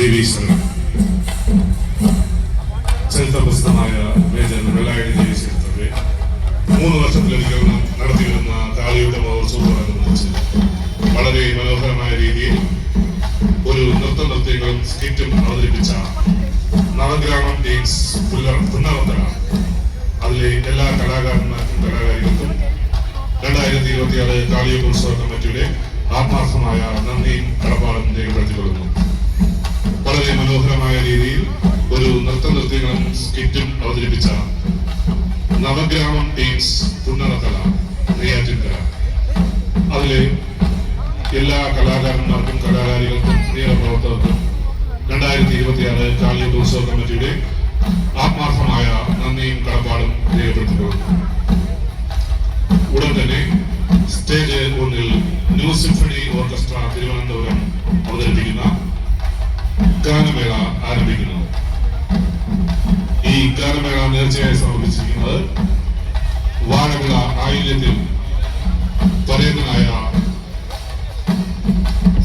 ദേവീശ്വരൻ ചരിത്രപ്രസിദ്ധമായ മേജർ വെള്ളായണി ദേവീശ്വരത്തിന്റെ 3 വർഷത്തിലധികം നടത്തിവരുന്ന കാളിയുടെ മഹോത്സവത്തോടനുബന്ധിച്ച് വളരെ മനോഹരമായ രീതിയിൽ ഒരു നൃത്യങ്ങളും സ്കിറ്റും അവതരിപ്പിച്ച നവഗ്രാമം ഡേൻസ് പുന്നറത്തല അതിലെ എല്ലാ കലാകാരന്മാർക്കും കലാകാരികൾക്കും 2026 കാളിയോത്സവ കമ്മിറ്റിയുടെ ആത്മാർത്ഥമായ നന്ദിയും കടപ്പാടും രേഖപ്പെടുത്തിക്കൊള്ളുന്നു. വളരെ മനോഹരമായ രീതിയിൽ ഒരു നൃത്യങ്ങളും സ്കിറ്റും അവതരിപ്പിച്ച നവഗ്രാമം ഡേൻസ് പുന്നറത്തല നെയ്യാറ്റിൻകര അതിലെ എല്ലാ കലാകാരന്മാർക്കും കലാകാരികൾക്കും പ്രവർത്തകർക്കും 2026 കാളിയോത്സവ കമ്മിറ്റിയുടെ ആത്മാർത്ഥമായ നന്ദിയും കടപ്പാടും രേഖപ്പെടുത്തിക്കൊള്ളുന്നു. ഉടൻ തന്നെ സ്റ്റേജ് 1-ൽ ന്യൂ സിംഫണി ഓർക്കസ്ട്ര തിരുവനന്തപുരം അവതരിപ്പിക്കുന്ന ഗാനമേള ആരംഭിക്കുന്നു. ഈ ഗാനമേള നേർച്ചയായി സമർപ്പിച്ചിരിക്കുന്നത് വാഴവിള ആയില്യത്തിൽ പരേതനായ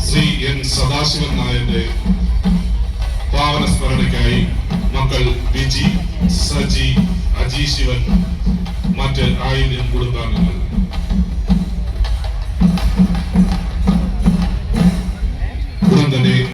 ശ്രീ എൻ സദാശിവൻ നായരുടെ പാവന സ്മരണയ്ക്കായി മക്കൾ വിജി, സജി, അജി ശിവൻ, മറ്റ് ആയില്യം കുടുംബാംഗങ്ങൾ.